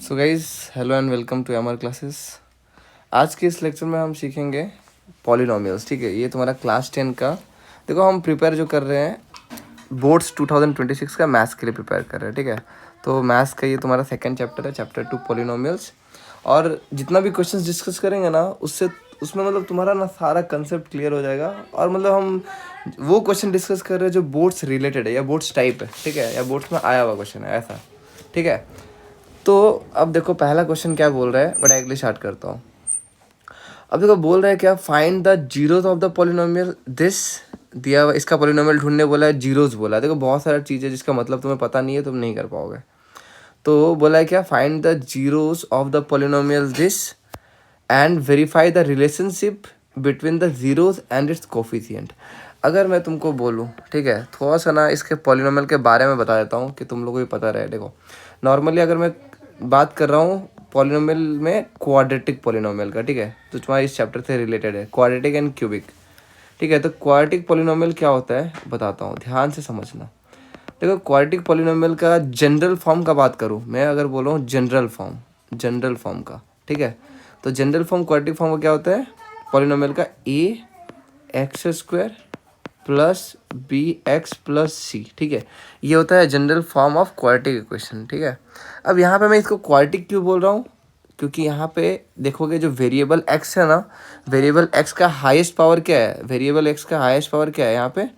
So guys hello and welcome to MR classes. आज के इस लेक्चर में हम सीखेंगे पॉलिनोमियल्स। ठीक है, ये तुम्हारा क्लास 10 का, देखो हम प्रिपेयर जो कर रहे हैं बोर्ड्स 2026 का मैथ्स के लिए प्रिपेयर कर रहे हैं। ठीक है, तो मैथ्स का ये तुम्हारा सेकंड चैप्टर है, चैप्टर 2 पॉलिनोमियल्स। और जितना भी क्वेश्चंस डिस्कस करेंगे ना उसमें मतलब तुम्हारा ना सारा कंसेप्ट क्लियर हो जाएगा। और मतलब हम वो क्वेश्चन डिस्कस कर रहे हैं जो बोर्ड्स रिलेटेड है या बोर्ड्स टाइप है, ठीक है, या बोर्ड्स में आया हुआ क्वेश्चन है ऐसा। ठीक है, तो अब देखो पहला क्वेश्चन क्या बोल रहा है, बड़ा अगले स्टार्ट करता हूँ। अब देखो बोल रहा है क्या, find the zeros of the polynomial this, दिया हुआ इसका पॉलिनोमियल ढूंढने बोला है, जीरोज बोला है। देखो बहुत सारा चीज़ है जिसका मतलब तुम्हें पता नहीं है, तुम नहीं कर पाओगे। तो बोला है क्या, find the zeros of the polynomial this and verify the relationship between the zeros and it's coefficient. अगर मैं तुमको बोलूँ, ठीक है, थोड़ा सा ना इसके पॉलिनोमियल के बारे में बता देता हूँ कि तुम लोगों को भी पता रहे। देखो नॉर्मली अगर मैं बात कर रहा हूँ पॉलिनोमियल में क्वाड्रेटिक पॉलिनोमियल का, ठीक है, तो तुम्हारा इस चैप्टर से रिलेटेड है क्वाड्रेटिक एंड क्यूबिक। ठीक है, तो क्वाड्रेटिक पॉलिनोमियल क्या होता है बताता हूँ, ध्यान से समझना। देखो क्वाड्रेटिक पॉलिनोमियल का जनरल फॉर्म का बात करूँ मैं, अगर बोलूँ जनरल फॉर्म का, ठीक है, तो जनरल फॉर्म क्वाड्रेटिक फॉर्म का क्या होता है, पॉलिनोमियल का a x square plus b x plus c. ठीक है, ये होता है general form of quadratic equation. ठीक है, अब यहाँ पे मैं इसको क्वाड्रेटिक क्यों बोल रहा हूँ, क्योंकि यहाँ पे देखोगे जो वेरिएबल एक्स है ना, वेरिएबल एक्स का हाईएस्ट पावर क्या है, वेरिएबल एक्स का हाईएस्ट पावर क्या है, यहाँ पे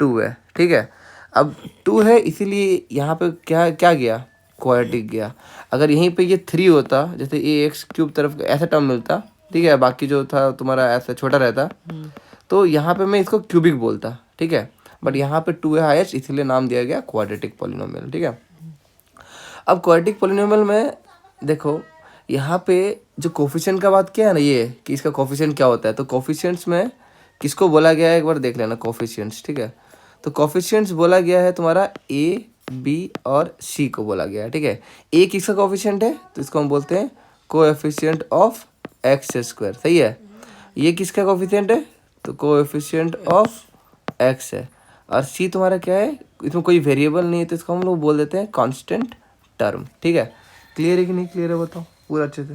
2 है। ठीक है, अब 2 है इसीलिए यहाँ पे क्या क्या गया, क्वाड्रेटिक गया। अगर यहीं पे ये 3 होता, जैसे ए एक्स क्यूब तरफ ऐसा टर्म मिलता, ठीक है, बाकी जो था तुम्हारा ऐसा छोटा रहता, तो यहाँ पे मैं इसको क्यूबिक बोलता। ठीक है, बट यहाँ पे 2 है हाईएस्ट, इसलिए नाम दिया गया क्वाड्रेटिक पॉलिनोमियल। ठीक है, अब क्वाड्रेटिक पॉलिनोमियल में देखो यहाँ पे जो कोफिशिएंट का बात किया है ना, ये कि इसका कोफिशिएंट क्या होता है, तो कोफिशिएंट्स में किसको बोला गया है एक बार देख लेना, कोफिशिएंट्स। ठीक है, तो कोफिशिएंट्स बोला गया है तुम्हारा ए बी और सी को बोला गया है। ठीक है, ए किसका कोफिशिएंट है, तो इसको हम बोलते हैं कोएफिशिएंट ऑफ एक्स स्क्वायर। सही है, ये किसका कोफिशिएंट है, तो कोएफिशिएंट ऑफ एक्स है। और सी तुम्हारा क्या है, इसमें कोई वेरिएबल नहीं है, तो इसको हम लोग बोल देते हैं कांस्टेंट टर्म। ठीक है, क्लियर है कि नहीं क्लियर है बताओ पूरा अच्छे से।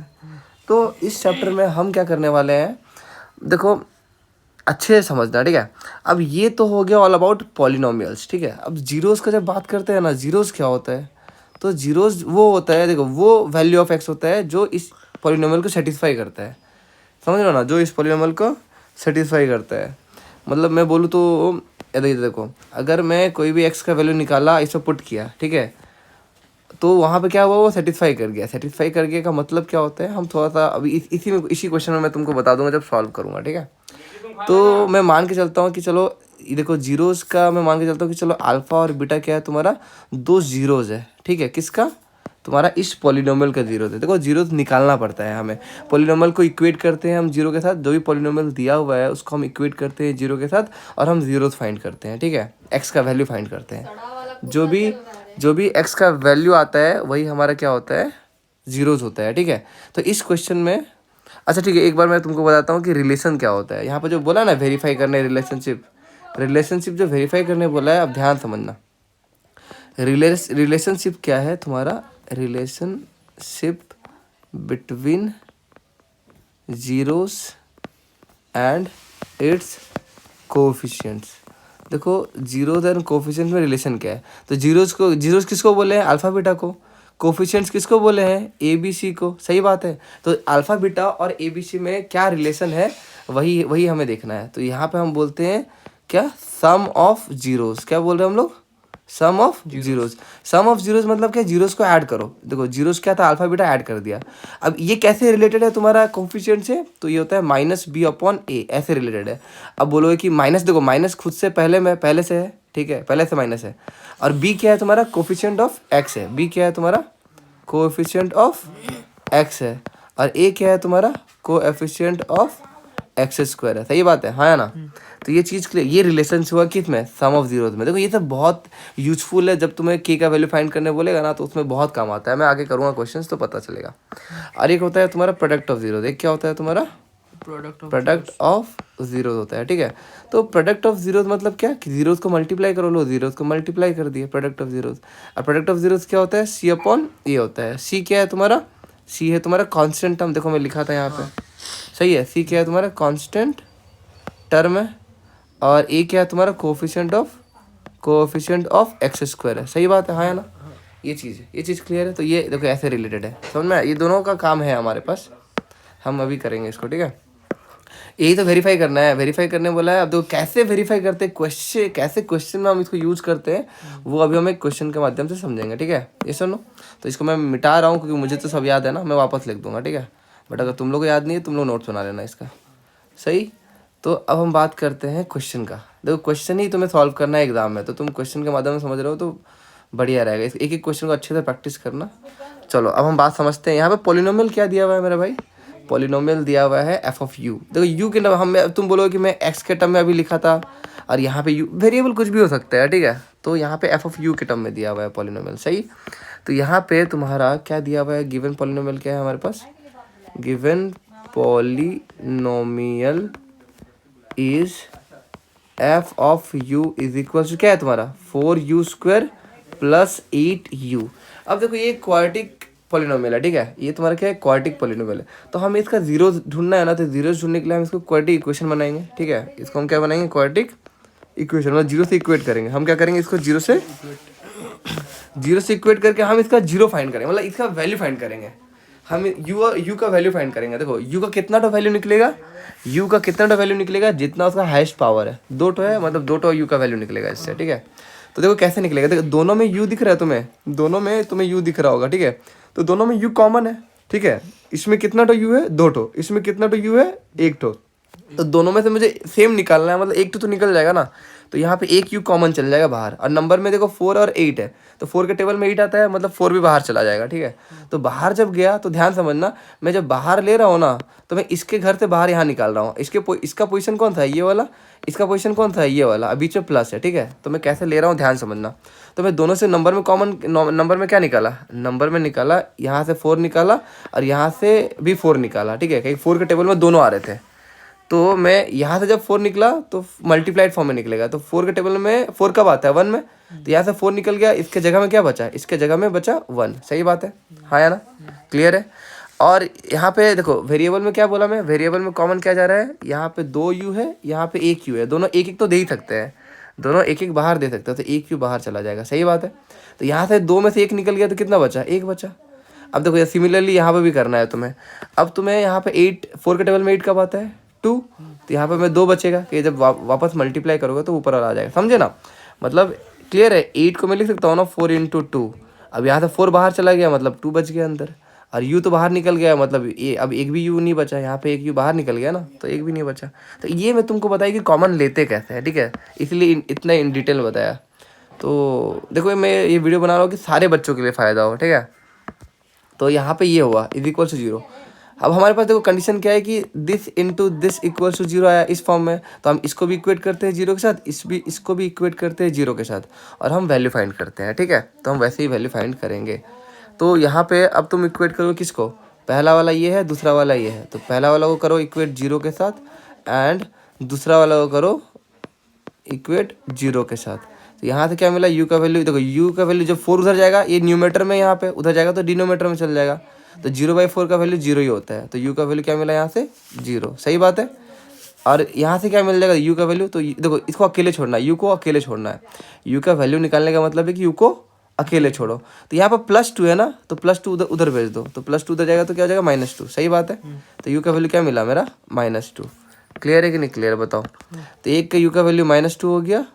तो इस चैप्टर में हम क्या करने वाले हैं, देखो अच्छे से समझना। ठीक है, अब ये तो हो गया ऑल अबाउट पॉलिनोमियल्स। ठीक है, अब जीरोस का जब बात करते हैं ना, जीरोस क्या होता है, तो जीरोस वो होता है, देखो वो वैल्यू ऑफ एक्स होता है जो इस पॉलिनोमियल को सेटिस्फाई करता है। समझ लो ना, जो इस पॉलिनोमियल को सेटिस्फाई करता है। मतलब मैं बोलूँ तो ये देखो, अगर मैं कोई भी एक्स का वैल्यू निकाला, इसमें पुट किया, ठीक है, तो वहाँ पे क्या हुआ, वो सेटिस्फाई कर गया। सेटिस्फाई कर गया का मतलब क्या होता है, हम थोड़ा सा अभी इसी क्वेश्चन में मैं तुमको बता दूंगा जब सॉल्व करूँगा। ठीक है, तो मैं मान के चलता हूँ कि चलो ये देखो जीरोस का, मैं मान के चलता हूँ कि चलो अल्फा और बीटा क्या है तुम्हारा, 2 जीरोज है। ठीक है, किसका, तुम्हारा इस पॉलिनोमियल का जीरो है। देखो जीरो निकालना पड़ता है हमें, पॉलिनोमियल को इक्वेट करते हैं हम जीरो के साथ, जो भी पॉलिनोमियल दिया हुआ है उसको हम इक्वेट करते हैं जीरो के साथ, और हम जीरोस फाइंड करते हैं। ठीक है, एक्स का वैल्यू फाइंड करते हैं, जो भी एक्स का वैल्यू आता है वही हमारा क्या होता है, जीरोस होता है। ठीक है, तो इस क्वेश्चन में, अच्छा ठीक है, एक बार मैं तुमको बताता हूँ कि रिलेशन क्या होता है। यहाँ पर जो बोला ना वेरीफाई करने, रिलेशनशिप जो वेरीफाई करने बोला है, अब ध्यान समझना। रिलेशनशिप क्या है तुम्हारा, relationship between zeros and it's coefficients. देखो जीरोस एंड कोफिशिएंट्स में रिलेशन क्या है, तो जीरोस किसको बोले हैं, अल्फा बीटा को। कोफिशिएंट्स किसको बोले हैं, ए बी सी को। सही बात है, तो अल्फा बीटा और ए बी सी में क्या रिलेशन है, वही हमें देखना है। तो यहाँ पे हम बोलते हैं क्या, सम ऑफ जीरोस। क्या बोल रहे हैं हम लोग, sum of zeros. Sum of zeros मतलब क्या, जीरोस को ऐड करो। देखो जीरोस क्या था, अल्फा बीटा ऐड कर दिया। अब ये कैसे रिलेटेड है तुम्हारा कोफिशिएंट से, तो ये होता है माइनस बी अपॉन ए, ऐसे रिलेटेड है। अब बोलोगे कि माइनस, देखो माइनस खुद से पहले से है, ठीक है, पहले से माइनस है। और बी क्या है तुम्हारा, कोफिशिएंट ऑफ एक्स है। बी क्या है तुम्हारा, कोएफिशिएंट ऑफ एक्स है। और ए क्या है तुम्हारा, कोएफिशिएंट ऑफ एक्स स्क्वायर है। सही बात है, हाँ या ना। तो ये चीज़ क्लियर, ये रिलेशन हुआ किस में, सम ऑफ जीरोज में। देखो ये सब बहुत यूजफुल है, जब तुम्हें के का वैल्यू फाइंड करने बोलेगा ना, तो उसमें बहुत काम आता है। मैं आगे करूँगा क्वेश्चंस तो पता चलेगा। और एक होता है तुम्हारा प्रोडक्ट ऑफ जीरोज। एक क्या होता है तुम्हारा, प्रोडक्ट ऑफ जीरोज होता है, ठीक है। तो प्रोडक्ट ऑफ जीरोज मतलब क्या, कि जीरोज को मल्टीप्लाई करो, लो जीरोज को मल्टीप्लाई कर दिए, प्रोडक्ट ऑफ जीरोज। और प्रोडक्ट ऑफ जीरोज क्या होता है, सी अपॉन ए होता है। सी क्या है तुम्हारा, सी है तुम्हारा कांस्टेंट टर्म, देखो मैं लिखा था यहाँ पे, सही है। सी क्या है तुम्हारा, कांस्टेंट टर्म है। और ए क्या है तुम्हारा, कोएफिशिएंट ऑफ एक्स स्क्वायर है, सही बात है, हाँ या ना। ये चीज़ है, ये चीज़ क्लियर है। तो ये देखो ऐसे रिलेटेड है, समझ में, ये दोनों का काम है हमारे पास, हम अभी करेंगे इसको, ठीक है। यही तो वेरीफाई करना है, वेरीफाई करने बोला है। अब देखो कैसे वेरीफाई करते हैं, क्वेश्चन कैसे क्वेश्चन में हम इसको यूज करते हैं, वो अभी हम एक क्वेश्चन के माध्यम से समझेंगे, ठीक है। ये सुनो, तो इसको मैं मिटा रहा हूँ क्योंकि मुझे तो सब याद है ना, मैं वापस लिख दूंगा, ठीक है। बट अगर तुम लोग को याद नहीं है, तुम लोग नोट्स बना लेना इसका, सही। तो अब हम बात करते हैं क्वेश्चन का। देखो क्वेश्चन ही तुम्हें सॉल्व करना है एग्जाम में, तो तुम क्वेश्चन के माध्यम से समझ रहे हो तो बढ़िया रहेगा। एक एक क्वेश्चन को अच्छे से प्रैक्टिस करना। चलो अब हम बात समझते हैं। यहाँ पे पॉलिनोमियल क्या दिया हुआ है मेरा भाई, पॉलिनोमियल दिया हुआ है एफ ऑफ यू। देखो यू के टर्म हम, तुम बोलोगे कि मैं एक्स के टर्म में अभी लिखा था, और यहाँ पे यू वेरिएबल कुछ भी हो सकता है, ठीक है। तो यहाँ पे एफ ऑफ यू के टर्म में दिया हुआ है पॉलिनोमियल, सही। तो यहाँ पे तुम्हारा क्या दिया हुआ है, गिवन पॉलिनोमियल क्या है हमारे पास, given polynomial is f of u is equal to क्या है तुम्हारा, 4u² प्लस 8u। अब देखो ये क्वाड्रेटिक पॉलिनोमियल है, ठीक है, ये तुम्हारा क्या है, क्वाड्रेटिक पॉलिनोमियल है। तो हम इसका जीरो ढूंढना है ना, तो जीरो ढूंढने के लिए हम इसको क्वाड्रेटिक इक्वेशन बनाएंगे, ठीक है। इसको हम क्या बनाएंगे, क्वाड्रेटिक इक्वेशन, मतलब जीरो से इक्वेट करेंगे। हम क्या करेंगे, इसको जीरो से इक्वेट करके हम इसका जीरो फाइंड करेंगे, मतलब इसका वैल्यू फाइंड करेंगे। हम यू का वैल्यू फाइंड करेंगे। देखो यू का कितना तो वैल्यू निकलेगा, यू का कितना तो वैल्यू निकलेगा, जितना उसका हाईएस्ट पावर है, 2 है, मतलब 2 यू का वैल्यू निकलेगा इससे, ठीक है। तो देखो कैसे निकलेगा, देखो दोनों में यू दिख रहा है तुम्हें, दोनों में तुम्हें यू दिख रहा होगा, ठीक है। तो दोनों में यू कॉमन है, ठीक है। इसमें कितना तो यू है, 2, इसमें कितना तो यू है, 1। तो दोनों में से मुझे सेम निकालना है, मतलब 1 तो निकल जाएगा ना। तो यहाँ पे एक यू कॉमन चल जाएगा बाहर, और नंबर में देखो 4 और 8 है, तो 4 के टेबल में 8 आता है, मतलब 4 भी बाहर चला जाएगा, ठीक है। तो बाहर जब गया तो ध्यान समझना, मैं जब बाहर ले रहा हूँ ना, तो मैं इसके घर से बाहर यहाँ निकाल रहा हूँ। इसका पोजीशन कौन सा है, ये वाला, इसका पोजीशन कौन सा है, ये वाला, बीच में प्लस है, ठीक है। तो मैं कैसे ले रहा हूँ ध्यान समझना। तो मैं दोनों से नंबर में कॉमन, नंबर में क्या निकाला, नंबर में निकाला, यहाँ से 4 निकाला, और यहाँ से भी 4 निकाला, ठीक है, कहीं 4 के टेबल में दोनों आ रहे थे। तो मैं यहाँ से जब 4 निकला तो मल्टीप्लाइड फॉर्म में निकलेगा। तो 4 के टेबल में 4 कब आता है, 1 में। तो यहाँ से 4 निकल गया, इसके जगह में क्या बचा, इसके जगह में बचा 1, सही बात है, हाँ या ना, क्लियर है। और यहाँ पे देखो वेरिएबल में क्या बोला मैं, वेरिएबल में कॉमन क्या जा रहा है, यहाँ पे 2u है, यहाँ पे 1u है, दोनों एक एक तो दे ही सकते हैं, दोनों एक एक बाहर दे सकते हैं, तो 1u बाहर चला जाएगा, सही बात है। तो यहाँ से 2 में से 1 निकल गया, तो कितना बचा, 1 बचा। अब देखो सिमिलरली यहाँ पे भी करना है तुम्हें। अब तुम्हें यहाँ पे 4 के टेबल में 8 कब आता है, 2। तो यहाँ पे मैं 2 बचेगा, कि जब वापस मल्टीप्लाई करोगे तो ऊपर वाला आ जाएगा, समझे ना। मतलब क्लियर है, 8 को मैं लिख सकता हूँ ना 4 × 2। अब यहाँ से 4 बाहर चला गया, मतलब 2 बच गया अंदर, और यू तो बाहर निकल गया, मतलब ये अब एक भी यू नहीं बचा, यहाँ पे एक यू बाहर निकल गया ना, तो एक भी नहीं बचा। तो ये मैं तुमको बताया कि कॉमन लेते कैसे है, ठीक है, इसलिए इतना इन डिटेल बताया। तो देखो मैं ये वीडियो बना रहा हूँ कि सारे बच्चों के लिए फ़ायदा हो, ठीक है। तो यहाँ पे ये हुआ इज इक्वल टू 0। अब हमारे पास देखो कंडीशन क्या है कि this into this equal to 0 आया इस फॉर्म में, तो हम इसको भी इक्वेट करते हैं 0 के साथ, इसको भी इक्वेट करते हैं 0 के साथ, और हम वैल्यू फाइंड करते हैं, ठीक है। तो हम वैसे ही वैल्यू फाइंड करेंगे। तो यहाँ पे अब तुम इक्वेट करो किसको, पहला वाला ये है, दूसरा वाला ये है, तो पहला वाला को करो इक्वेट 0 के साथ, एंड दूसरा वाला को करो इक्वेट 0 के साथ। तो यहाँ से क्या मिला, यू का वैल्यू, देखो यू का वैल्यू जब 4 उधर जाएगा, ये न्यूमेटर में यहाँ पे उधर जाएगा तो डिनोमीटर में चल जाएगा, तो 0/4 का वैल्यू 0 ही होता है। तो यू का वैल्यू क्या मिला यहाँ से, 0, सही बात है। और यहाँ से क्या मिल जाएगा, यू का वैल्यू, तो देखो इसको अकेले छोड़ना है, यू को अकेले छोड़ना है। यू का वैल्यू निकालने का मतलब है कि यू को अकेले छोड़ो। तो यहाँ पर +2 है ना, तो +2 उधर भेज दो, तो +2 उधर जाएगा तो क्या हो जाएगा, -2, सही बात है। तो यू का वैल्यू क्या मिला मेरा, -2। क्लियर है कि नहीं क्लियर, बताओ। तो एक का यू का वैल्यू -2 हो गया,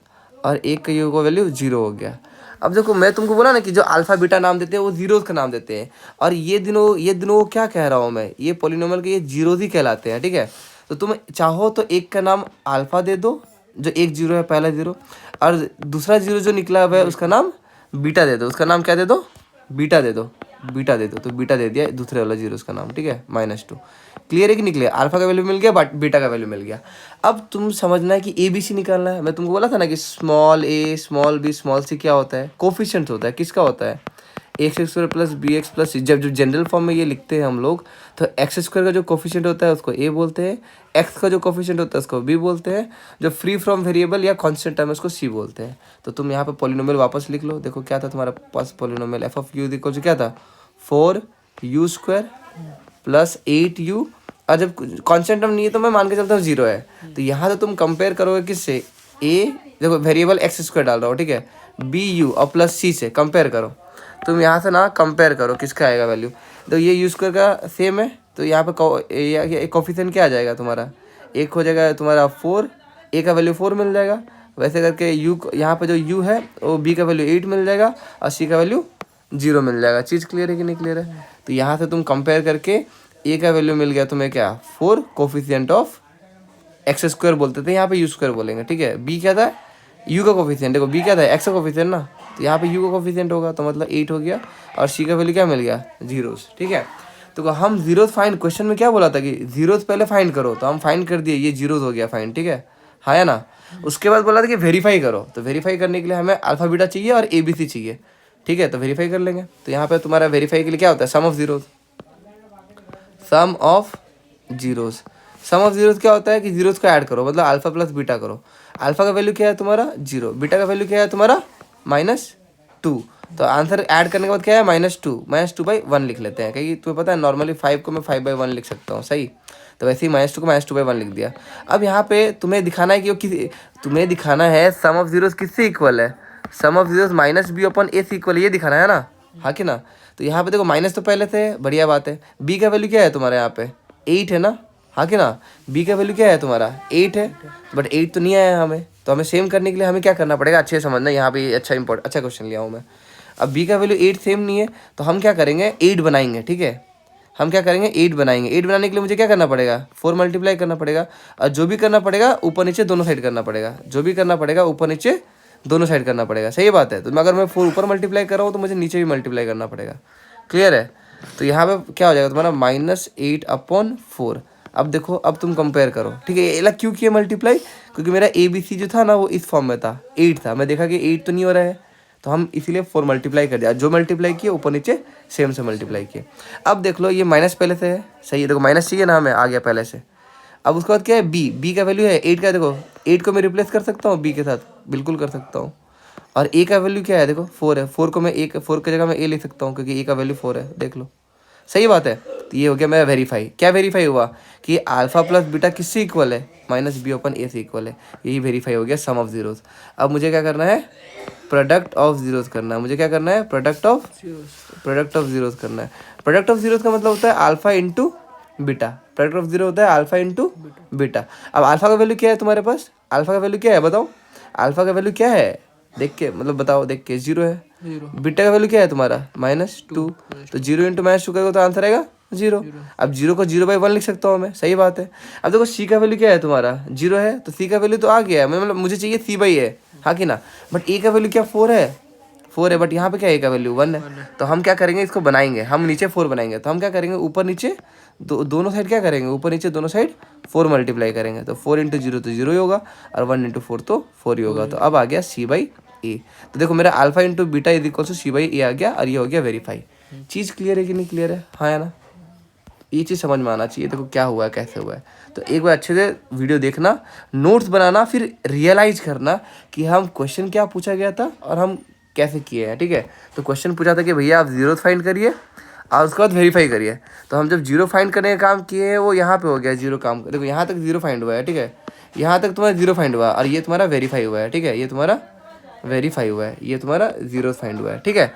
और एक का यू का वैल्यू 0 हो गया। अब देखो मैं तुमको बोला ना कि जो अल्फा बीटा नाम देते हैं वो जीरोज का नाम देते हैं, और ये दिनों क्या कह रहा हूँ मैं, ये पॉलिनोमियल के ये जीरोज ही कहलाते हैं, ठीक है। तो तुम चाहो तो एक का नाम अल्फा दे दो, जो एक 0 है, पहला 0, और दूसरा 0 जो निकला हुआ है उसका नाम बीटा दे दो, उसका नाम क्या दे दो, बीटा दे दो, बीटा दे दो। तो बीटा दे दिया दूसरे वाला 0 उसका नाम, ठीक है, -2। क्लियर है कि नहीं क्लियर, अल्फा का वैल्यू मिल गया, बट बीटा का वैल्यू मिल गया। अब तुम समझना है कि ABC निकालना है। मैं तुमको बोला था ना कि small a small b small c क्या होता है, कोफिशिएंट होता है, किसका होता है, x square plus b x plus c. जब जनरल फॉर्म में ये लिखते हैं हम लोग तो एक्स स्क्वायर का जो कोफिशिएंट होता है उसको ए बोलते हैं, एक्स का जो कोफिशिएंट होता है उसको बी बोलते हैं, जो फ्री फ्रॉम वेरिएबल या कांस्टेंट टर्म है उसको सी बोलते हैं। तो तुम यहाँ पे पॉलिनोमियल वापस लिख लो। देखो क्या था तुम्हारा पास polynomial, f of u equal to क्या था 4u स्क्वायर प्लस 8u। और जब कांस्टेंट टर्म नहीं है तो मैं मान के चलता हूँ 0 है। तो यहाँ तो तुम कंपेयर करोगे किससे, ए देखो वेरिएबल एक्स स्क्वायर डाल रहा हो, ठीक है, बी यू और प्लस सी से कंपेयर करो। तुम यहाँ से ना कंपेयर करो किसका आएगा वैल्यू। तो ये यू स्क्वायर का सेम है तो यहाँ पे कोफिशिएंट क्या आ जाएगा तुम्हारा, एक हो जाएगा तुम्हारा 4, ए का वैल्यू 4 मिल जाएगा। वैसे करके यू यहाँ पे जो यू है वो बी का वैल्यू 8 मिल जाएगा और सी का वैल्यू 0 मिल जाएगा। चीज़ क्लियर है कि नहीं क्लियर है। तो यहाँ से तुम कंपेयर करके ए का वैल्यू मिल गया तुम्हें क्या 4 कोफिशिएंट ऑफ एक्स स्क्वायर बोलते थे, यहाँ पे यू स्क्वायर बोलेंगे, ठीक है। बी क्या था, यू का कोफिशिएंट, देखो बी क्या था एक्स का कोफिशिएंट ना, तो यहाँ पे यू का कोफिशिएंट होगा तो मतलब 8 हो गया और सी का वैल्यू क्या मिल गया 0, ठीक है। तो हम जीरोस फाइंड, क्वेश्चन में क्या बोला था कि जीरोस पहले फाइंड करो, तो हम फाइंड कर दिए, ये जीरोस हो गया फाइंड, ठीक है, हाँ या ना। उसके बाद बोला था कि वेरीफाई करो, तो वेरीफाई करने के लिए हमें अल्फा बीटा चाहिए और ए बी सी चाहिए, ठीक है। तो वेरीफाई कर लेंगे। तो यहाँ पे तुम्हारा वेरीफाई के लिए क्या होता है, sum of zeros, sum of zeros. Sum of zeros क्या होता है कि जीरोस को ऐड करो, मतलब अल्फा प्लस बीटा करो। अल्फा का वैल्यू क्या है तुम्हारा 0, बीटा का वैल्यू क्या है तुम्हारा -2। तो आंसर ऐड करने के बाद क्या है -2/1 लिख लेते हैं, क्योंकि तुम्हें पता है नॉर्मली 5 को मैं 5/1 लिख सकता हूँ, सही। तो वैसे ही -2 को -2/1 लिख दिया। अब यहाँ पे तुम्हें दिखाना है कि वो किसी, तुम्हें दिखाना है सम ऑफ जीरोस किससे इक्वल है, सम ऑफ जीरोस -b/a से इक्वल, ये दिखाना है ना, हाँ कि ना। तो यहाँ पे देखो माइनस तो पहले थे, बढ़िया बात है। बी का वैल्यू क्या है तुम्हारे यहाँ पे 8 है ना, हाँ कि ना। बी का वैल्यू क्या है तुम्हारा 8 है, बट 8 तो नहीं आया हमें, तो हमें सेम करने के लिए हमें क्या करना पड़ेगा, अच्छे से समझना, यहाँ पे अच्छा क्वेश्चन लिया हूँ मैं। अब बी का वैल्यू 8 सेम नहीं है तो हम क्या करेंगे 8 बनाएंगे, ठीक है। हम क्या करेंगे 8 बनाएंगे। 8 बनाने के लिए मुझे क्या करना पड़ेगा 4 मल्टीप्लाई करना पड़ेगा, और जो भी करना पड़ेगा ऊपर नीचे दोनों साइड करना पड़ेगा, जो भी करना पड़ेगा ऊपर नीचे दोनों साइड करना पड़ेगा, सही बात है। तो अगर मैं 4 ऊपर मल्टीप्लाई कर रहा हूँ तो मुझे नीचे भी मल्टीप्लाई करना पड़ेगा, क्लियर है। तो यहाँ पे क्या हो जाएगा तुम्हारा -8/4। अब देखो, अब तुम कंपेयर करो, ठीक है। ये अलग क्यों किया मल्टीप्लाई, क्योंकि मेरा ए बी सी जो था ना वो इस फॉर्म में था, 8 था, मैं देखा कि 8 तो नहीं हो रहा है, तो हम इसीलिए 4 मल्टीप्लाई कर दिया, जो मल्टीप्लाई किए ऊपर नीचे सेम से मल्टीप्लाई किए। अब देख लो ये माइनस पहले से है, सही है, देखो माइनस चाहिए ना हमें, आ गया पहले से। अब उसके बाद क्या है बी का वैल्यू है 8 का, देखो 8 को मैं रिप्लेस कर सकता हूँ बी के साथ, बिल्कुल कर सकता हूँ। और ए का वैल्यू क्या है, देखो 4 है, 4 को मैं 4 की जगह मैं ए लिख सकता हूँ क्योंकि ए का वैल्यू 4 है, देख लो, सही बात है। तो ये हो गया मेरा वेरीफाई। क्या वेरीफाई हुआ कि अल्फा प्लस बीटा किससे इक्वल है, -b/a से इक्वल है, यही वेरीफाई हो गया सम ऑफ जीरोस। अब मुझे क्या करना है, प्रोडक्ट ऑफ जीरोस करना है, मुझे क्या करना है प्रोडक्ट ऑफ जीरोस करना है। प्रोडक्ट ऑफ जीरोस का मतलब होता है alpha into beta, product of zero होता है अल्फा इंटू बीटा। अब अल्फा का वैल्यू क्या है तुम्हारे पास, अल्फा का वैल्यू क्या है बताओ, अल्फा का वैल्यू क्या है देख के, मतलब बताओ देख के, 0 है। बीटा का वैल्यू क्या है तुम्हारा -2, तो 0 × -2 करोगे तो आंसर आएगा 0। अब 0 को 0/1 लिख सकता हूँ मैं, सही बात है। अब देखो सी का वैल्यू क्या है तुम्हारा 0 है, तो सी का वैल्यू तो आ गया है, मतलब मुझे चाहिए c/a, हाँ कि ना। बट ए का वैल्यू क्या 4 है, बट यहाँ पे क्या ए का वैल्यू 1 है। तो हम क्या करेंगे, इसको बनाएंगे, हम नीचे 4 बनाएंगे, तो हम क्या करेंगे ऊपर नीचे दोनों साइड क्या करेंगे, ऊपर नीचे दोनों साइड 4 मल्टीप्लाई करेंगे, तो 4 × 0 तो 0 ही होगा, और 1 × 4 तो 4 ही होगा। तो अब आ गया c/a। तो देखो मेरा alpha into beta is equal to c/a आ गया, और ये हो गया वेरीफाई। चीज़ क्लियर है कि नहीं क्लियर है, हाँ या ना। ये चीज़ समझ में आना चाहिए, देखो क्या हुआ है कैसे हुआ है। तो एक बार अच्छे से वीडियो देखना, नोट्स बनाना, फिर रियलाइज करना कि हम क्वेश्चन क्या पूछा गया था और हम कैसे किए हैं, ठीक है। तो क्वेश्चन पूछा था कि भैया आप जीरो फाइंड करिए और उसके बाद वेरीफाई करिए। तो हम जब जीरो फाइंड करने का काम किए हैं वो यहाँ पे हो गया जीरो काम, देखो यहाँ तक जीरो फाइंड हुआ है, ठीक है, यहाँ तक तुम्हारा जीरो फाइंड हुआ, और ये तुम्हारा वेरीफाई हुआ है, ठीक है, ये तुम्हारा वेरीफाई हुआ है, ये तुम्हारा जीरो फाइंड हुआ है, ठीक है।